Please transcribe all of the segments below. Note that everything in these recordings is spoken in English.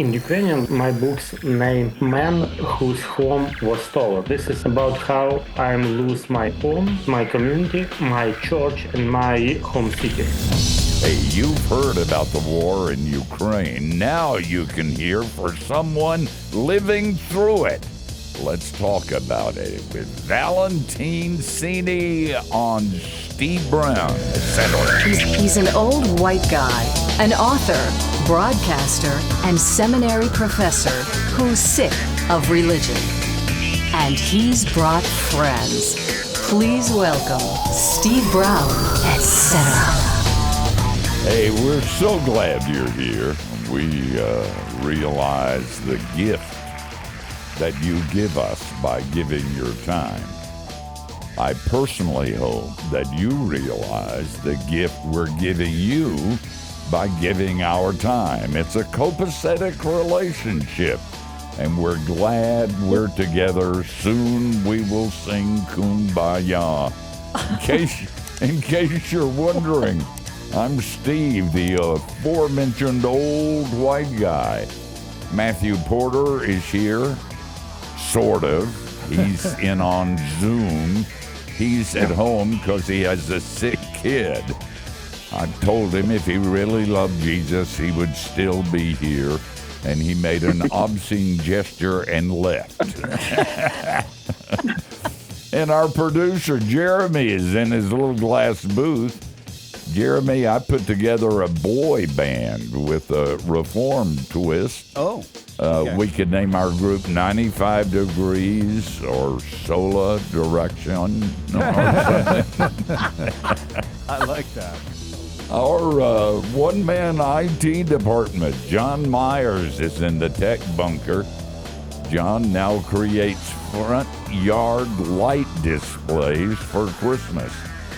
In Ukrainian, my book's name Man Whose Home Was Stolen. This is about how I lose my home, my community, my church, and my home city. Hey, you've heard about the war in Ukraine. Now you can hear for someone living through it. Let's talk about it with Valentin Syniy on Steve Brown, etc. He's an old white guy, an author, broadcaster, and seminary professor who's sick of religion. And he's brought friends. Please welcome Steve Brown, etc. Hey, we're so glad you're here. We realize the gift that you give us by giving your time. I personally hope that you realize the gift we're giving you by giving our time. It's a copacetic relationship, and we're glad we're together. Soon we will sing Kumbaya. In case you're wondering, I'm Steve, the aforementioned old white guy. Matthew Porter is here, sort of. He's in on Zoom. He's at home because he has a sick kid. I told him if he really loved Jesus, he would still be here, and he made an obscene gesture and left. And our producer, Jeremy, is in his little glass booth. Jeremy, I put together a boy band with a reformed twist. Oh. Okay. We could name our group 95 Degrees or Sola Direction. I like that. Our one-man IT department, John Myers, is in the tech bunker. John now creates front yard light displays for Christmas,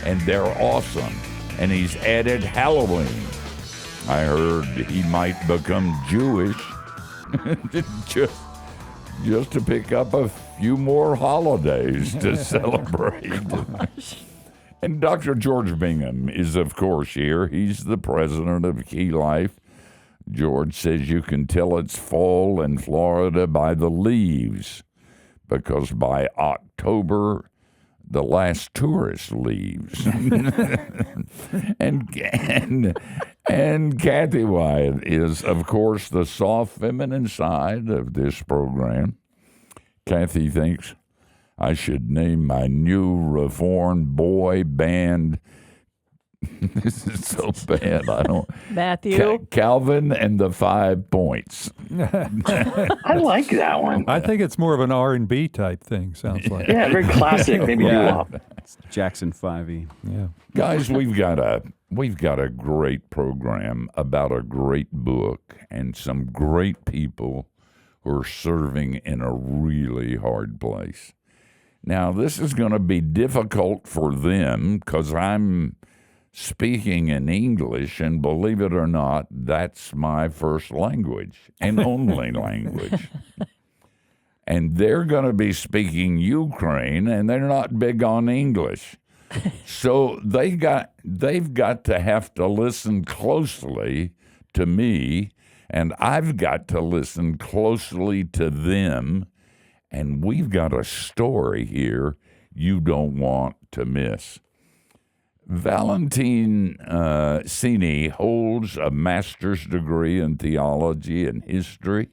and they're awesome. And he's added Halloween. I heard he might become Jewish just to pick up a few more holidays to celebrate. And Dr. George Bingham is, of course, here. He's the president of Key Life. George says you can tell it's fall in Florida by the leaves, because by October, the last tourist leaves. and Kathy Wyatt is, of course, the soft feminine side of this program. Kathy thinks I should name my new reformed boy band. This is so bad. I don't. Matthew. Calvin and the 5 Points. I like that one. I think it's more of an R&B type thing, sounds like. Yeah, very classic. Maybe Yeah. Jackson 5e. Yeah. Guys, we've got a great program about a great book and some great people who are serving in a really hard place. Now, this is going to be difficult for them because I'm speaking in English, and believe it or not, that's my first language and only language. And they're going to be speaking Ukraine, and they're not big on English. So they've got to have to listen closely to me, and I've got to listen closely to them, and we've got a story here you don't want to miss. Valentin Syniy holds a master's degree in theology and history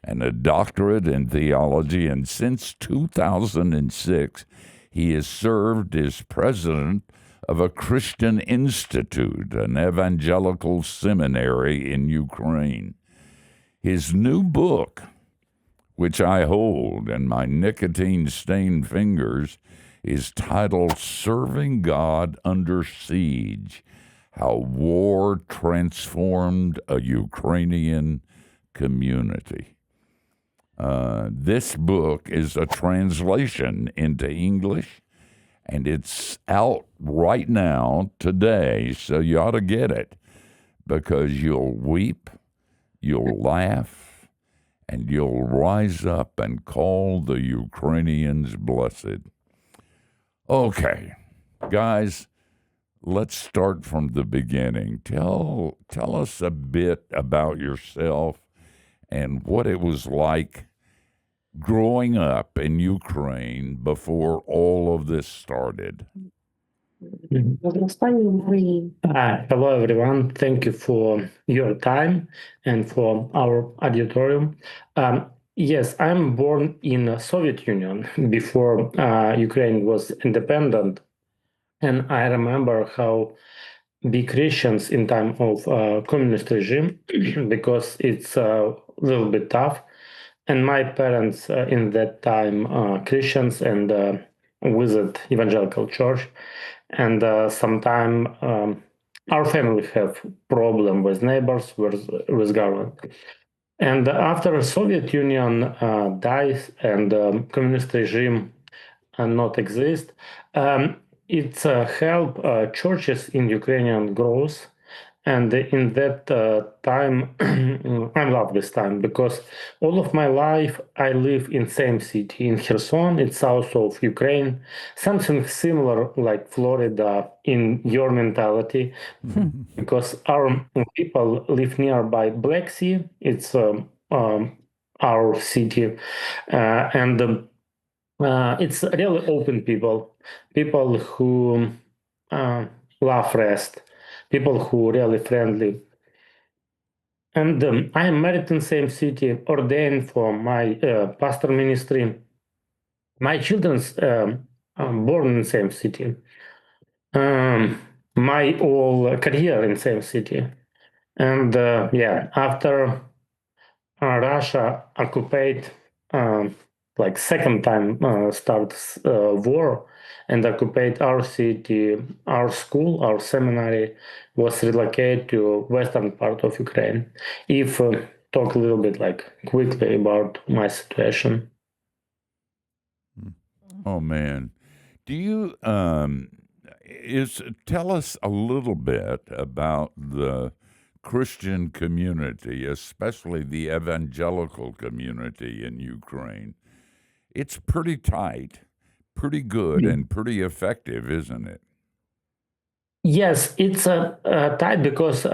and a doctorate in theology, and since 2006, he has served as president of a Christian institute, an evangelical seminary in Ukraine. His new book, which I hold in my nicotine-stained fingers, is titled Serving God Under Siege, How War Transformed a Ukrainian Community. This book is a translation into English, and it's out right now, today, so you ought to get it, because you'll weep, you'll laugh, and you'll rise up and call the Ukrainians blessed. Okay, guys, let's start from the beginning. Tell us a bit about yourself and what it was like growing up in Ukraine before all of this started. Hello, everyone. Thank you for your time and for our auditorium. Yes, I'm born in the Soviet Union before Ukraine was independent, and I remember how be Christians in time of communist regime because it's a little bit tough. And my parents in that time Christians and visit evangelical church, and sometime our family have problem with neighbors with government. And after Soviet Union dies and communist regime not exist, it's help churches in Ukrainian growth. And in that time, I love this time because all of my life I live in same city in Kherson. It's south of Ukraine. Something similar like Florida in your mentality, because our people live nearby Black Sea. It's our city, and it's really open people who love rest, people who really friendly. And I am married in same city, ordained for my pastor ministry. My children's born in same city. My whole career in same city. And yeah, after Russia occupied, like second time starts war and occupied our city, our school, our seminary was relocated to western part of Ukraine. If talk a little bit like quickly about my situation. Oh man, do you tell us a little bit about the Christian community, especially the evangelical community in Ukraine? It's pretty tight, pretty good, and pretty effective, isn't it? Yes, it's a tight because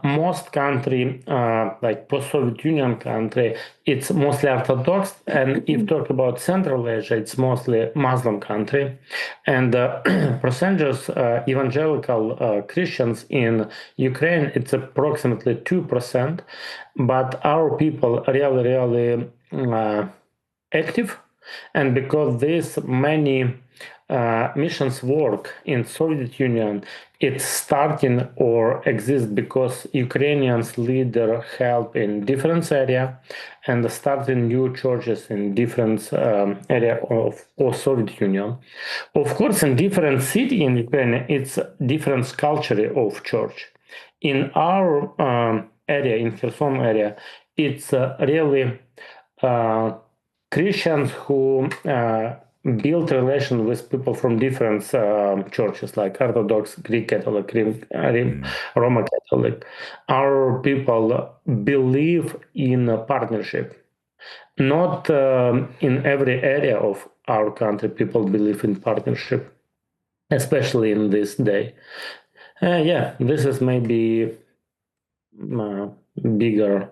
most country, like post-Soviet Union country, it's mostly Orthodox, and if you talk about Central Asia, it's mostly Muslim country, and percentages evangelical Christians in Ukraine, it's approximately 2%, but our people are really active, and because this many missions work in Soviet Union, it's starting or exists because Ukrainians leader help in different area and starting new churches in different area of Soviet Union. Of course, in different city in Ukraine, it's different culture of church. In our area, in Kherson area, it's really Christians who build relation with people from different churches, like Orthodox, Greek Catholic, Roman Catholic. Our people believe in a partnership. Not in every area of our country, people believe in partnership, especially in this day. Yeah, this is maybe bigger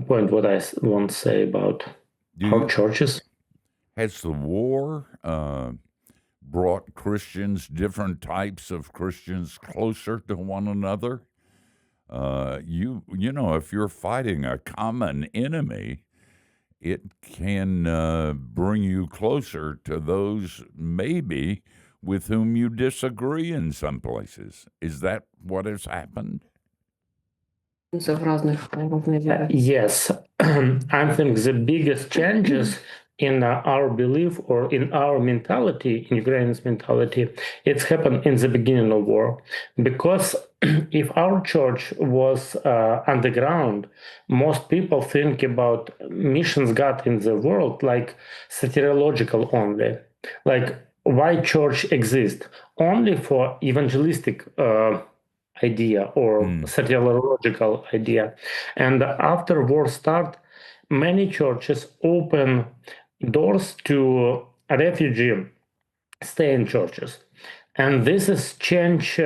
point what I want to say about our churches. Has the war brought Christians, different types of Christians, closer to one another? You know, if you're fighting a common enemy, it can bring you closer to those maybe with whom you disagree in some places. Is that what has happened? Yes, I think the biggest changes in our belief or in our mentality, in Ukraine's mentality, it's happened in the beginning of war. Because if our church was underground, most people think about missions God in the world like soteriological only, like why church exists only for evangelistic idea or soteriological idea. And after war start, many churches open doors to refugee stay in churches. And this is change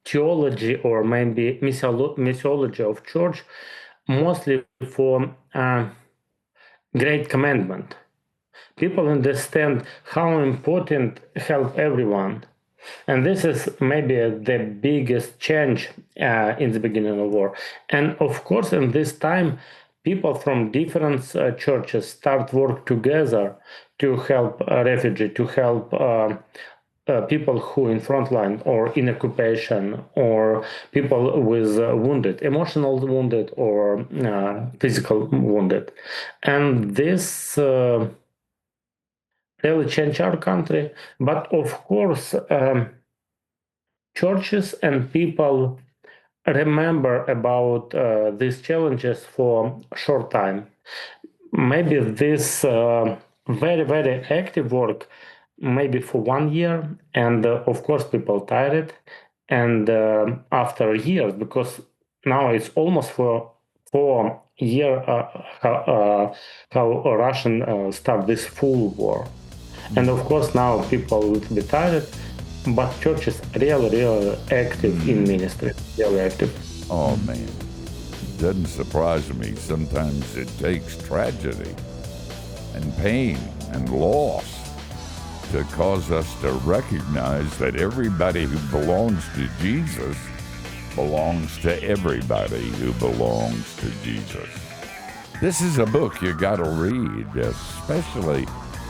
theology or maybe missiology of church mostly for great commandment. People understand how important help everyone. And this is maybe the biggest change in the beginning of war. And of course, in this time, people from different churches start work together to help refugee, to help people who in frontline or in occupation, or people with wounded, emotional wounded or physical wounded. And this really changed our country. But of course, churches and people remember about these challenges for a short time. Maybe this very, very active work, maybe for 1 year, and of course people tired. And after years, because now it's almost for 4 year how Russian start this full war. And of course now people will be tired, but church is really, really active in ministry, really active. Oh, man. Doesn't surprise me. Sometimes it takes tragedy and pain and loss to cause us to recognize that everybody who belongs to Jesus belongs to everybody who belongs to Jesus. This is a book you got to read, especially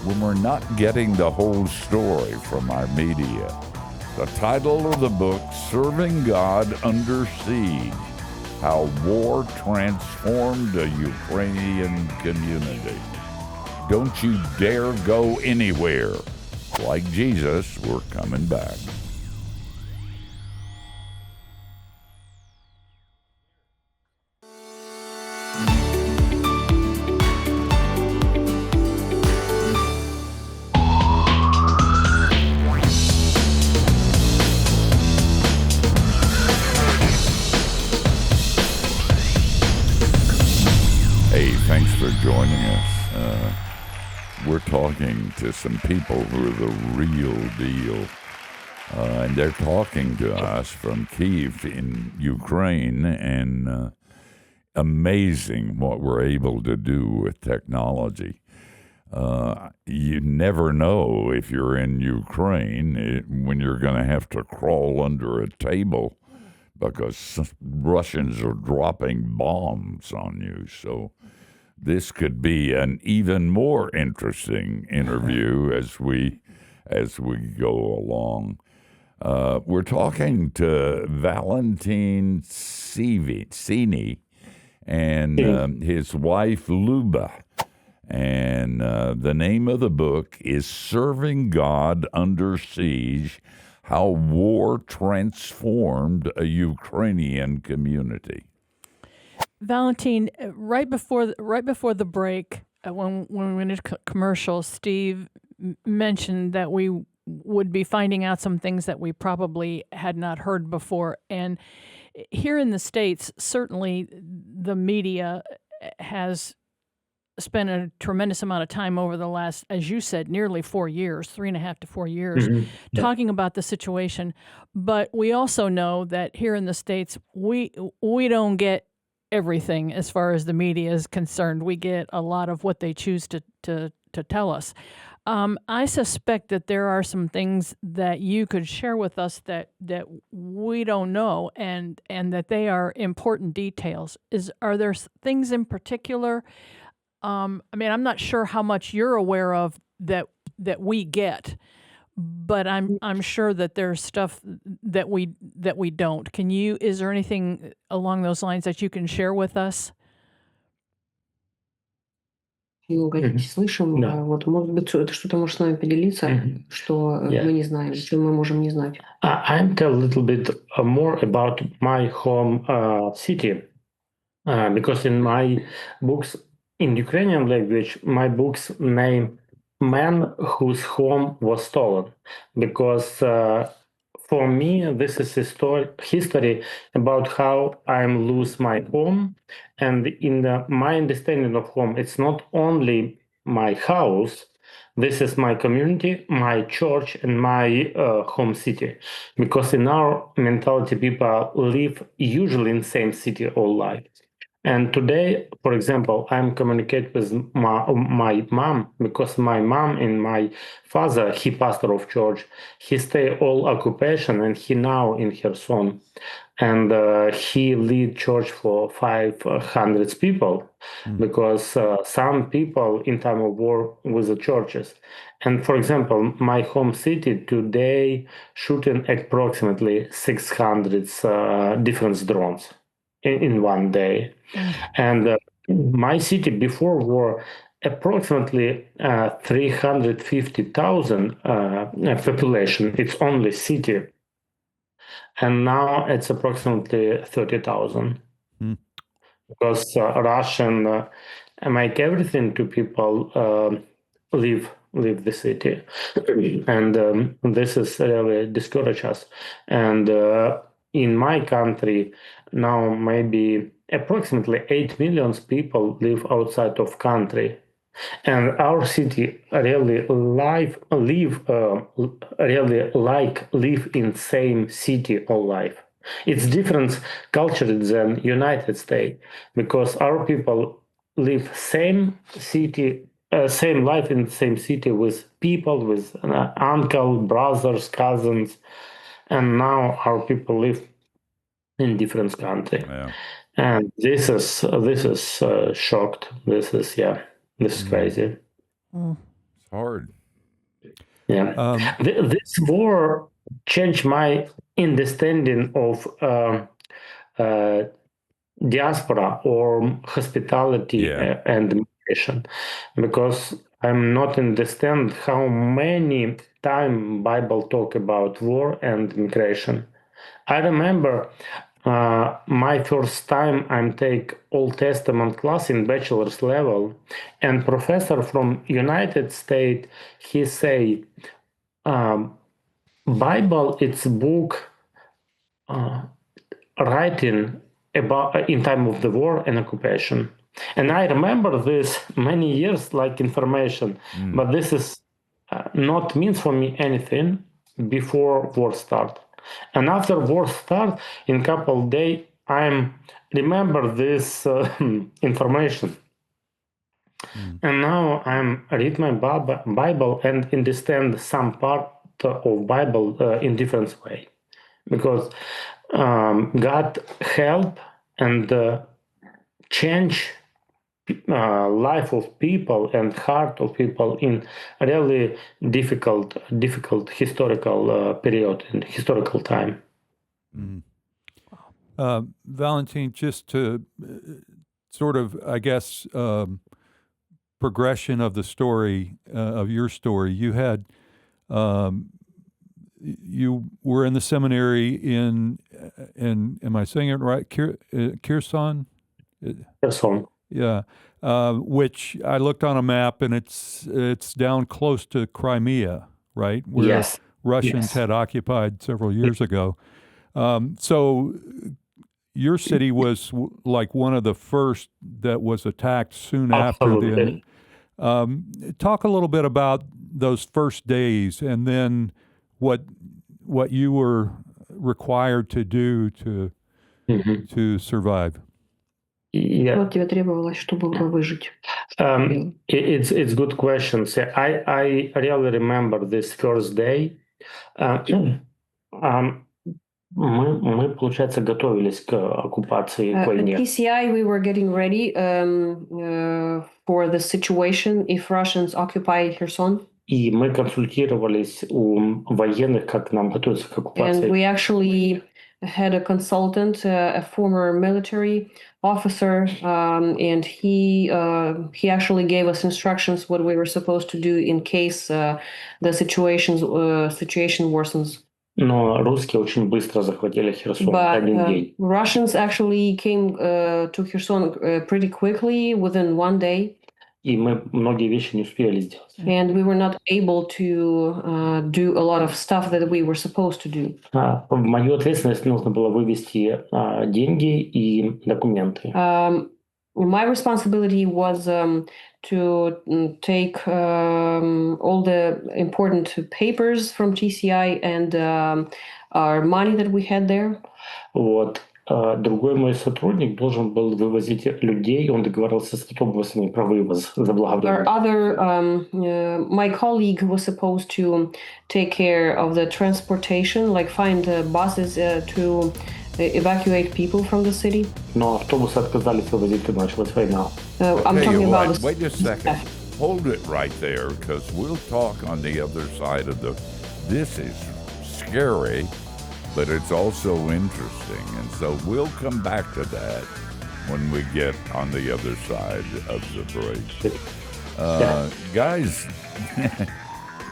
when we're not getting the whole story from our media. The title of the book, Serving God Under Siege, How War Transformed a Ukrainian Community. Don't you dare go anywhere. Like Jesus, we're coming back. Hey, thanks for joining us. We're talking to some people who are the real deal. And they're talking to us from Kyiv in Ukraine, and amazing what we're able to do with technology. You never know if you're in Ukraine when you're going to have to crawl under a table because Russians are dropping bombs on you. So this could be an even more interesting interview as we go along. We're talking to Valentin Syniy and his wife Luba. And the name of the book is Serving God Under Siege, How War Transformed a Ukrainian Community. Valentin, right before the break, when we went into commercial, Steve mentioned that we would be finding out some things that we probably had not heard before. And here in the States, certainly the media has spent a tremendous amount of time over the last, as you said, nearly 4 years, 3.5 to 4 years, talking about the situation. But we also know that here in the States, we don't get everything as far as the media is concerned. We get a lot of what they choose to tell us. I suspect that there are some things that you could share with us that we don't know, and that they are important details. Are there things in particular? I mean, I'm not sure how much you're aware of that we get, but I'm sure that there's stuff that we don't. Is there anything along those lines that you can share with us? Слышим, Да. вот, может быть, ты что-то можешь с нами поделиться, что мы не знаем, что мы можем не знать. I'll tell a little bit more about my home city, because in my books, in Ukrainian language, my books name Man Whose Home Was Stolen, because for me, this is history about how I lose my home. And in my understanding of home, it's not only my house, this is my community, my church, and my home city. Because in our mentality, people live usually in the same city all life. And today, for example, I'm communicate with my mom because my mom and my father, he pastor of church, he stay all occupation and he now in Kherson. And he lead church for 500 people because some people in time of war with the churches. And for example, my home city today shooting approximately 600 different drones in one day. And my city before war, approximately 350,000 population. It's only city. And now it's approximately 30,000 because Russian make everything to people leave the city, and this is really discourage us. And in my country now, maybe approximately 8 million people live outside of country. And our city really live in same city all life. It's different culture than United States because our people live same city, same life in the same city with people, with uncle, brothers, cousins, and now our people live in different country. Yeah. And this is shocked. This is crazy. It's hard. Yeah, this war changed my understanding of diaspora or hospitality Yeah. and migration, because I'm not understand how many time Bible talk about war and migration. I remember my first time I take Old Testament class in bachelor's level, and professor from United States, he say, Bible, it's book writing about in time of the war and occupation. And I remember this many years like information, but this is not means for me anything before war start. And after war start, in couple days, I'm remember this information. And now I'm read my Bible and understand some part of Bible in different way, because God help and change life of people and heart of people in a really difficult historical period and historical time. Valentin, just to sort of, I guess, progression of the story, of your story, you had, you were in the seminary in am I saying it right? Kherson? Kherson. Yeah. Which I looked on a map and it's down close to Crimea, right? Where Yes. Russians had occupied several years ago. So your city was like one of the first that was attacked soon Absolutely. after. Talk a little bit about those first days and then what you were required to do to survive. Yeah. Что от тебя требовалось, чтобы выжить? It's good question. So I really remember this first day. Мы, получается, готовились к оккупации, к At войне. TCI, we were getting ready for the situation if Russians occupy Kherson. И мы консультировались у военных, как нам готовиться к And оккупации. we actually had a consultant, a former military officer, and he actually gave us instructions what we were supposed to do in case the situation worsens. Но русские очень быстро захватили Херсон. But Один день. Russians actually came to Kherson pretty quickly, within one day. И мы многие вещи не успели сделать. And we were not able to do a lot of stuff that we were supposed to do. В мою ответственность нужно было вывести деньги и документы. My responsibility was to take all the important papers from TCI and our money that we had there. Вот. другой мой сотрудник должен был вывозить людей, он договорился с автобусами про вывоз Our заблаговременно. other, my colleague was supposed to take care of the transportation, like find buses to evacuate people from the city. Но автобусы отказались вывозить, и началась война. I'm Tell you talking about what, the wait a second. Hold it right there, because we'll talk on the other side of the. This is scary, but it's also interesting, and so we'll come back to that when we get on the other side of the break. Guys,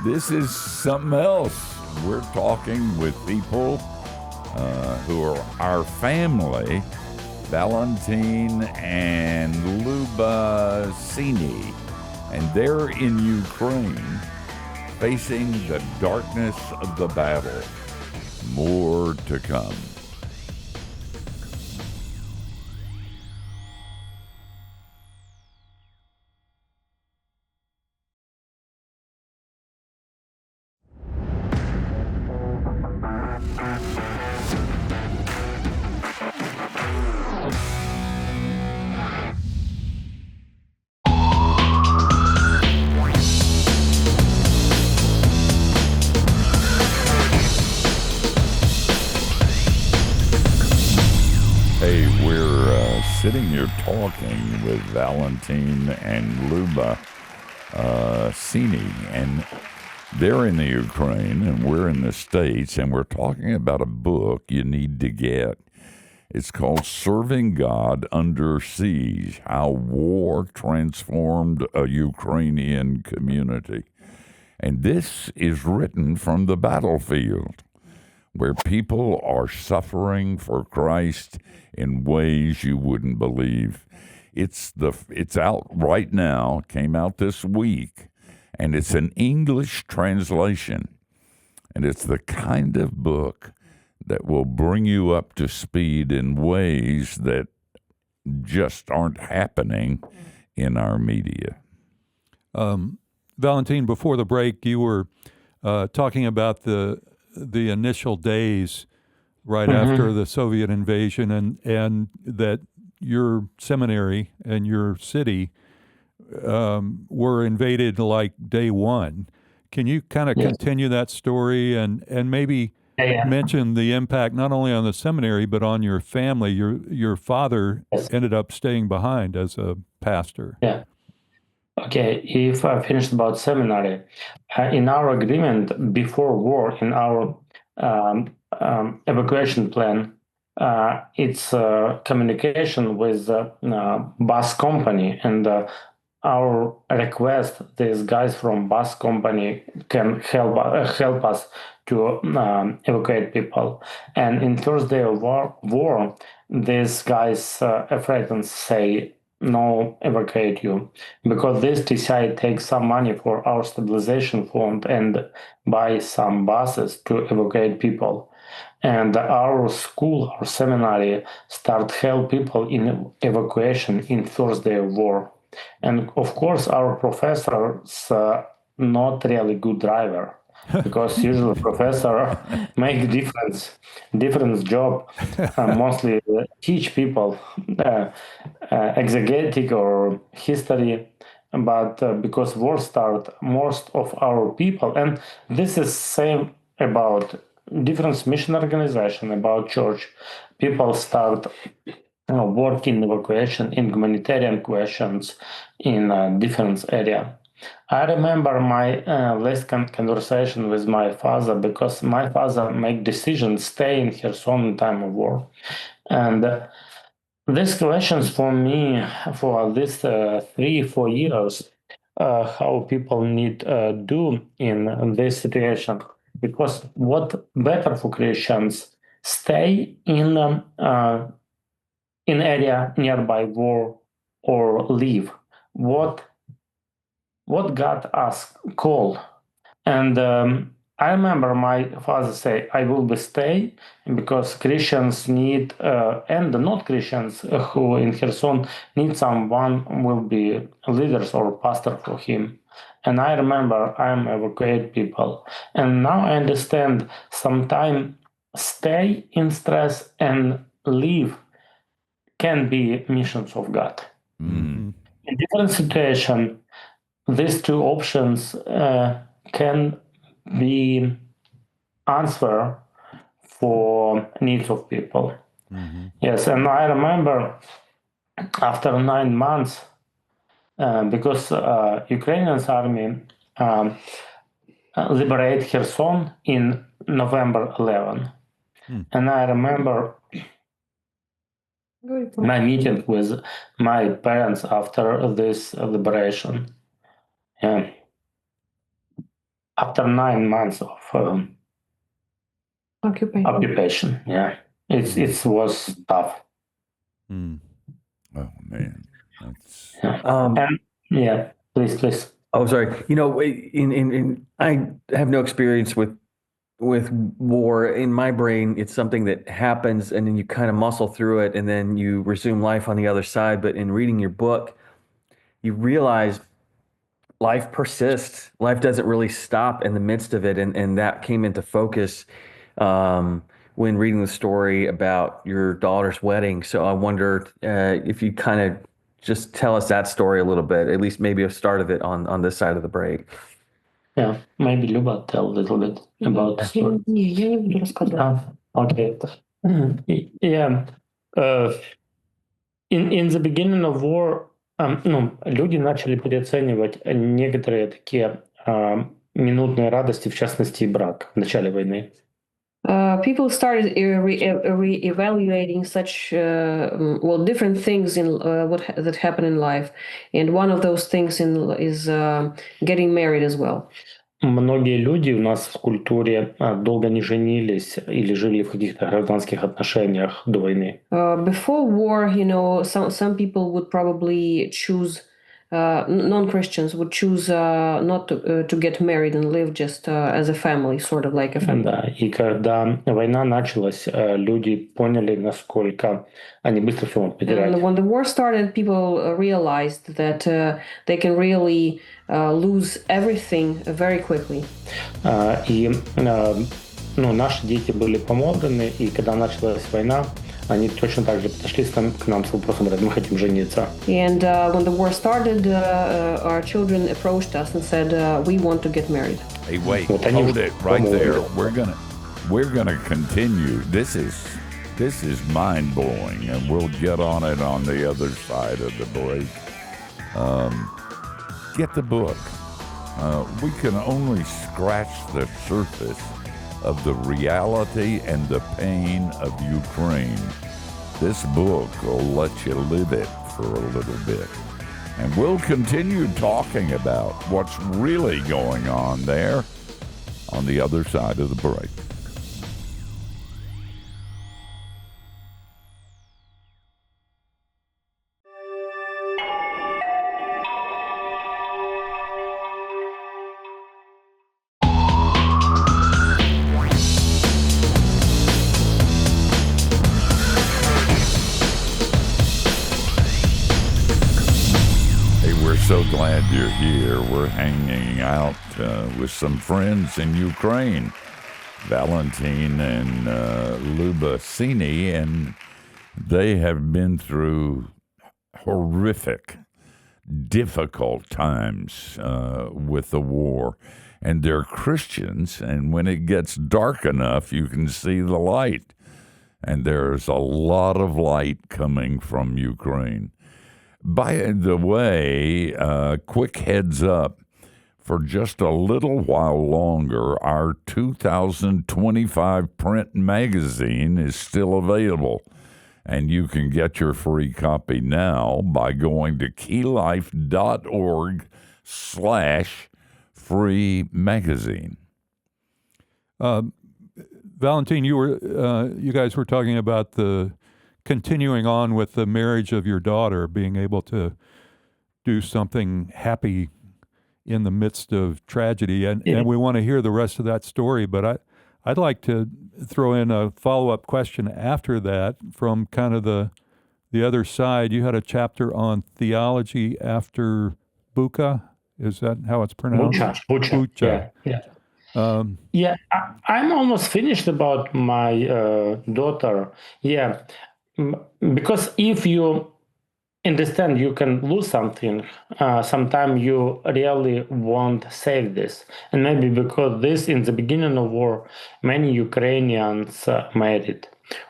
this is something else. We're talking with people who are our family, Valentin and Luba Syniy, and they're in Ukraine facing the darkness of the battle. More to come. Hey, we're sitting here talking with Valentin and Luba Syniy, and they're in the Ukraine, and we're in the States, and we're talking about a book you need to get. It's called Serving God Under Siege, How War Transformed a Ukrainian Community. And this is written from the battlefield, where people are suffering for Christ in ways you wouldn't believe. It's out right now, came out this week, and it's an English translation. And it's the kind of book that will bring you up to speed in ways that just aren't happening in our media. Valentin, before the break, you were talking about the initial days right after the Soviet invasion, and that your seminary and your city were invaded like day one. Can you kind of continue that story and maybe mention the impact not only on the seminary but on your family? Your father ended up staying behind as a pastor. Yeah. Okay, if I finished about seminary, in our agreement before war, in our evacuation plan, it's communication with the bus company, and our request, these guys from bus company can help us to evacuate people. And in first day of war, these guys afraid and say, no, evacuate you, because this TCI takes some money for our stabilization fund and buy some buses to evacuate people. And our school, our seminary, start help people in evacuation in first day of war. And of course, our professors not really good driver, because usually professor make different job, mostly teach people exegetic or history, but because war start, most of our people, and this is same about different mission organization, about church, people start work in evacuation, in humanitarian questions, in different area. I remember my last conversation with my father, because my father make decisions stay in Kherson in time of war. And these questions for me, for this 3-4 years, how people need do in this situation. Because what better for Christians, stay in area nearby war or leave? What God asked, call. And I remember my father say, I will be stay, because Christians need, and not Christians who in Kherson need someone will be leaders or pastor for him. And I remember I'm evacuate people. And now I understand sometime stay in stress and live can be missions of God. Mm. In different situation, these two options can be answer for needs of people. Yes, and I remember after 9 months, because Ukrainian army liberate Kherson in November 11. And I remember my meeting with my parents after this liberation. Yeah. After 9 months of occupation, yeah, it was tough. Oh man, that's Yeah. And yeah, please. Oh, sorry. You know, in I have no experience with war. In my brain, it's something that happens, and then you kind of muscle through it, and then you resume life on the other side. But in reading your book, you realize life persists. Life doesn't really stop in the midst of it, and that came into focus when reading the story about your daughter's wedding. So I wonder if you kind of just tell us that story a little bit, at least maybe a start of it on this side of the break. Yeah, maybe Luba tell a little bit about the story. Я не буду рассказывать. Okay. Yeah. In the beginning of war, люди начали переоценивать некоторые такие минутные радости, в частности, и брак в начале войны. People started re-evaluating such different things in that happen in life, and one of those things is getting married as well. Многие люди у нас в культуре долго не женились или жили в каких-то гражданских отношениях до войны. Before war, you know, some people would probably choose. Non-Christians would choose not to get married and live just as a family, sort of like a family. Да, и когда война началась, люди поняли, насколько они быстро все могут потерять. And when the war started, people realized that they can really lose everything very quickly. И наши дети были помолвлены, и когда началась война, они точно так же подошли к нам с вопросом, мы хотим жениться. And when the war started, our children approached us and said, "We want to get married." Hey, wait, hold it right there. We're gonna continue. This is mind blowing, and we'll get on it on the other side of the break. Get the book. We can only scratch the surface of the reality and the pain of Ukraine. This book will let you live it for a little bit. And we'll continue talking about what's really going on there on the other side of the break. So glad you're here. We're hanging out with some friends in Ukraine, Valentin and Luba Syniy, and they have been through horrific, difficult times with the war. And they're Christians, and when it gets dark enough, you can see the light. And there's a lot of light coming from Ukraine. By the way, quick heads up, for just a little while longer, our 2025 print magazine is still available, and you can get your free copy now by going to keylife.org/free magazine. Valentin, you guys were talking about the continuing on with the marriage of your daughter, being able to do something happy in the midst of tragedy. And we want to hear the rest of that story, but I'd like to throw in a follow-up question after that from kind of the other side. You had a chapter on theology after Bucha. Is that how it's pronounced? Bucha. Yeah. I'm almost finished about my daughter. Yeah. Because if you understand you can lose something, sometimes you really won't save this. And maybe because this, in the beginning of war, many Ukrainians made it.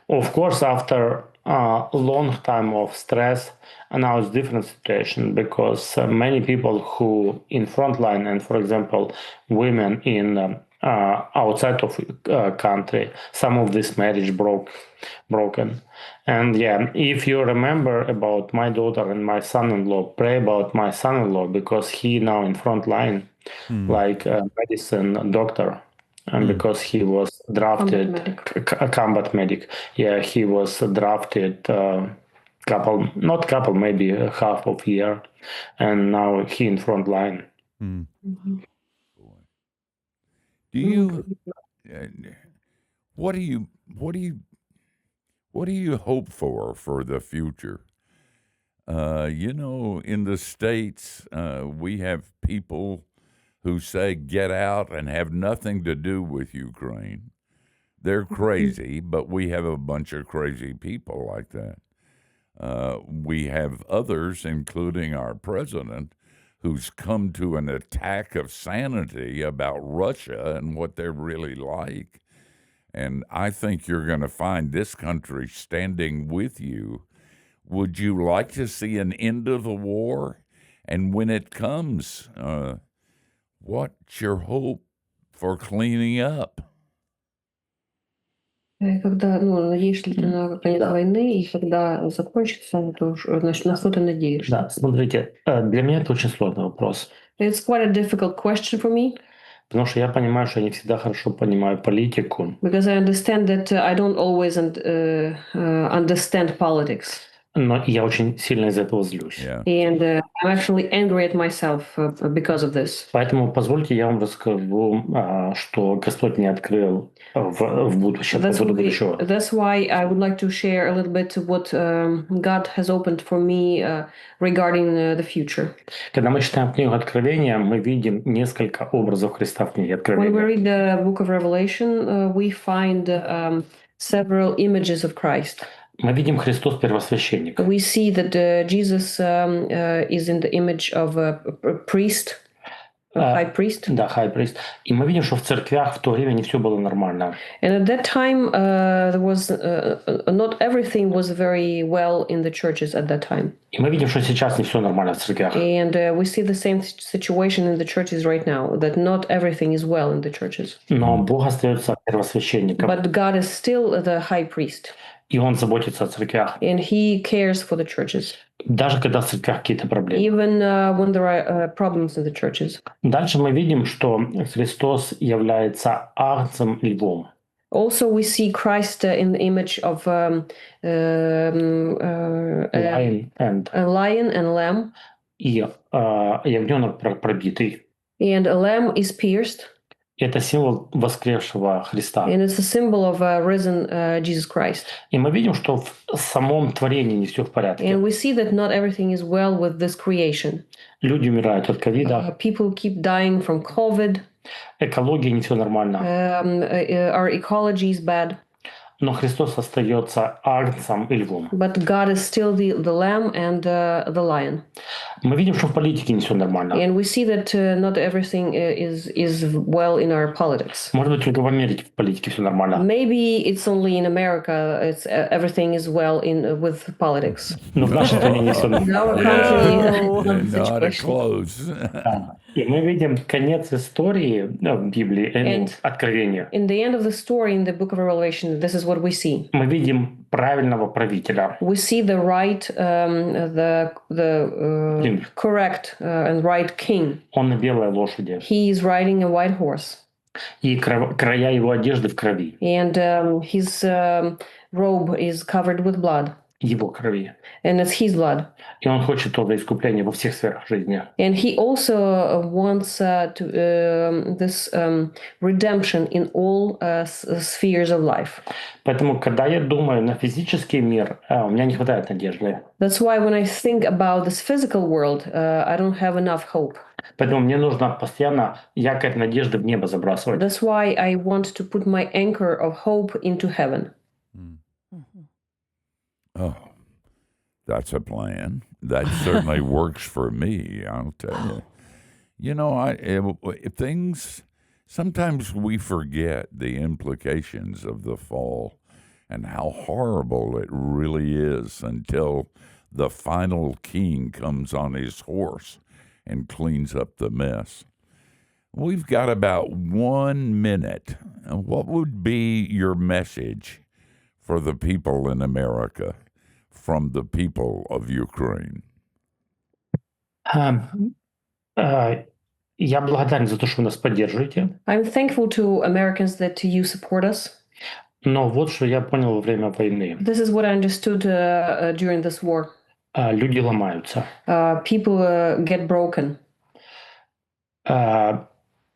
Of course, after a long time of stress, and now it's different situation because many people who in front line and, for example, women in outside of country, some of this marriage broken. And yeah, if you remember about my daughter and my son-in-law, pray about my son-in-law because he now in front line, like a medicine doctor, and because he was drafted a combat medic. Yeah, he was drafted not couple, maybe a half of year, and now he in front line. Do you? What do you hope for the future? In the States, we have people who say get out and have nothing to do with Ukraine. They're crazy, but we have a bunch of crazy people like that. We have others, including our president, who's come to an attack of sanity about Russia and what they're really like. And I think you're going to find this country standing with you. Would you like to see an end of the war? And when it comes, what's your hope for cleaning up? Когда, надеешься ли ты на конец войны, и когда закончится, то на что ты надеешься? Да, смотрите, для меня это очень сложный вопрос. It's quite a difficult question for me. Потому что я понимаю, что я не всегда хорошо понимаю политику. Because I understand that I don't always understand politics. Но я очень сильно из этого злюсь. Yeah. And I'm actually angry at myself because of this. Поэтому позвольте я вам расскажу, что Господь мне открыл в будущем. That's why I would like to share a little bit what God has opened for me regarding the future. Когда мы читаем книгу Откровения, мы видим несколько образов Христа в книге Откровения. When we read the book of Revelation, we find several images of Christ. Мы видим Христос первосвященник. We see that Jesus is in the image of a priest, a high priest. Да, high priest. И мы видим, что в церквях в то время не все было нормально. And at that time, there was not everything was very well in the churches at that time. И мы видим, что сейчас не все нормально в церквях. And we see the same situation in the churches right now, that not everything is well in the churches. Но Бог остается первосвященником. But God is still the high priest. И Он заботится о церквях. And He cares for the churches. Даже когда в церквях какие-то проблемы. Even when there are problems in the churches. Дальше мы видим, что Христос является агнцем и львом. Also, we see Christ in the image of Lion and a lion and lamb. И ягненок пробитый. And a lamb is pierced. Это символ воскресшего Христа. And it's a symbol of risen Jesus Christ. И мы видим, что в самом творении не все в порядке. And we see that not everything is well with this creation. Люди умирают от ковида. People keep dying from COVID. Экология не все нормально. Our ecology is bad. Но Христос остается агнцем и львом. But God is still the lamb and the lion. Мы видим, что в политике не все нормально. And we see that not everything is well in our politics. Может быть, только в Америке в политике все нормально. Maybe it's only in America it's everything is well with politics. Но в нашей стране не все In our нормально. country, Not a close. И мы видим конец истории в Библии, Откровения. in the end of the story in the book of Revelation, this is what we see. Мы видим правильного правителя. We see the right, King. correct and right king. Он на белой лошади. He is riding a white horse, И края его одежды в крови. and his robe is covered with blood, Его крови. and it's his blood. И он хочет това искупление во всех сферах жизни. And he also wants this redemption in all spheres of life. Поэтому, когда я думаю на физический мир, у меня не хватает надежды. That's why when I think about this physical world, I don't have enough hope. Поэтому мне нужно постоянно якорь надежды в небо забрасывать. That's why I want to put my anchor of hope into heaven. Oh, that's a plan. That certainly works for me, I'll tell you. You know, things, sometimes we forget the implications of the fall and how horrible it really is until the final king comes on his horse and cleans up the mess. We've got about 1 minute. What would be your message for the people in America from the people of Ukraine? Я благодарен за то, что вы нас поддерживаете. I'm thankful to Americans that you support us. Но вот что я понял во время войны. This is what I understood during this war. Люди ломаются. People get broken.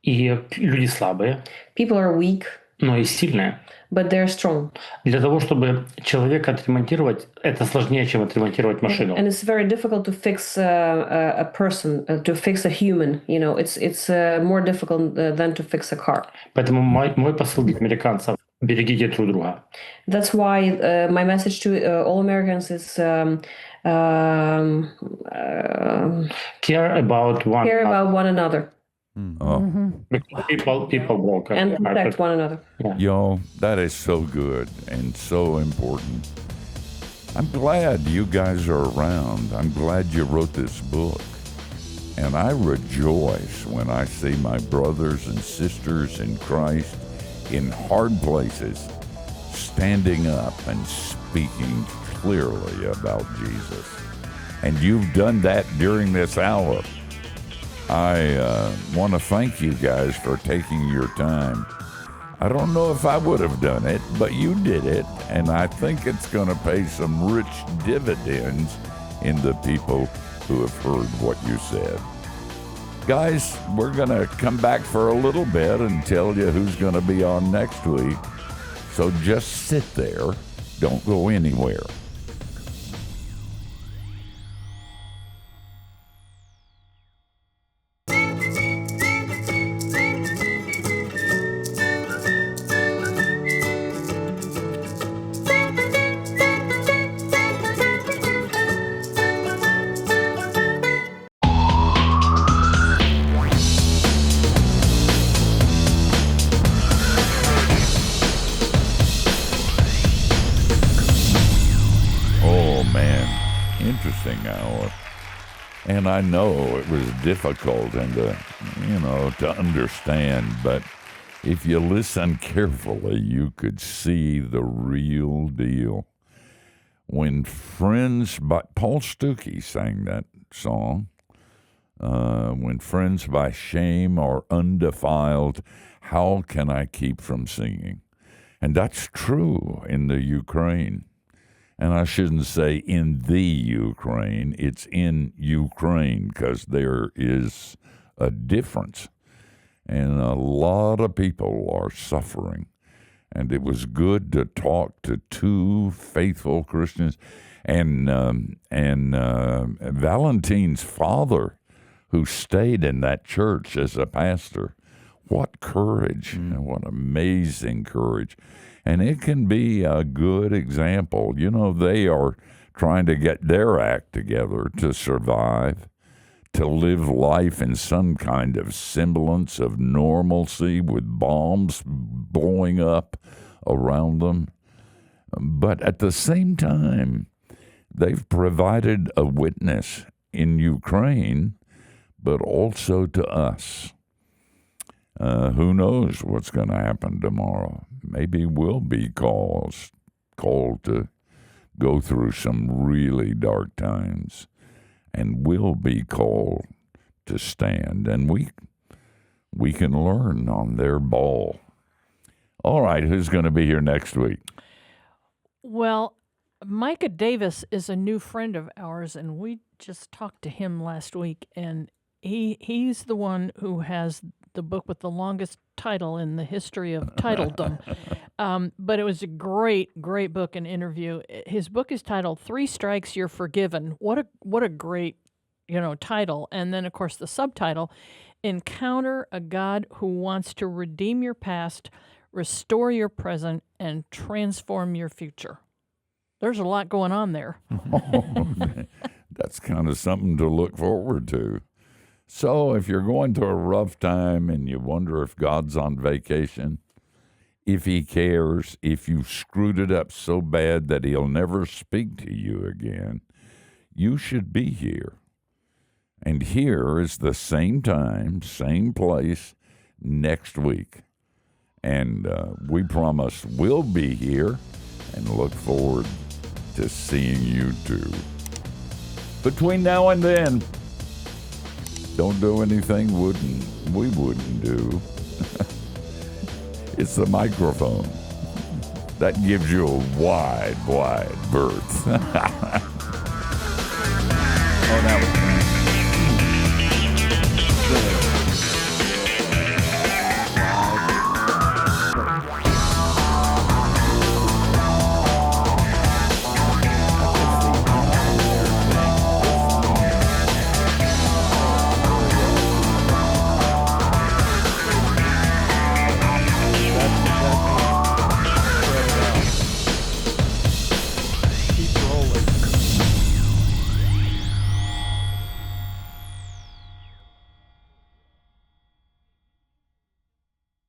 И люди слабые, People are weak, но и сильные. but they're strong. Для того, чтобы человека отремонтировать, это сложнее, чем отремонтировать машину. And it's very difficult to fix a person, to fix a human. You know, it's more difficult than to fix a car. Поэтому мой посыл для американцев: берегите друг друга. That's why my message to all Americans is Care about one care another. about one another Because people broke. and protect one another. Y'all, that is so good and so important. I'm glad you guys are around. I'm glad you wrote this book. And I rejoice when I see my brothers and sisters in Christ in hard places standing up and speaking clearly about Jesus. And you've done that during this hour. I want to thank you guys for taking your time. I don't know if I would have done it, but you did it, and I think it's going to pay some rich dividends in the people who have heard what you said. Guys, we're going to come back for a little bit and tell you who's going to be on next week. So just sit there. Don't go anywhere. Interesting hour. And I know it was difficult and to understand, but if you listen carefully, you could see the real deal. When friends, Paul Stuckey sang that song, when friends by shame are undefiled, how can I keep from singing? And that's true in the Ukraine. And I shouldn't say in the Ukraine, it's in Ukraine, because there is a difference. And a lot of people are suffering. And it was good to talk to two faithful Christians. And Valentin's father, who stayed in that church as a pastor, what courage, and what amazing courage. And it can be a good example. You know, they are trying to get their act together to survive, to live life in some kind of semblance of normalcy with bombs blowing up around them. But at the same time, they've provided a witness in Ukraine, but also to us. Who knows what's going to happen tomorrow? Maybe we'll be called to go through some really dark times, and we'll be called to stand, and we can learn on their ball. All right, who's going to be here next week? Well, Micah Davis is a new friend of ours, and we just talked to him last week, and he's the one who has the book with the longest title in the history of titledom. But it was a great book and interview. His book is titled 3 Strikes, You're Forgiven. What a great, title. And then, of course, the subtitle, Encounter a God Who Wants to Redeem Your Past, Restore Your Present, and Transform Your Future. There's a lot going on there. That's kind of something to look forward to. So if you're going through a rough time and you wonder if God's on vacation, if he cares, if you screwed it up so bad that he'll never speak to you again, you should be here. And here is the same time, same place next week. And we promise we'll be here and look forward to seeing you too. Between now and then, don't do anything we wouldn't do. It's the microphone. That gives you a wide berth. Oh, that was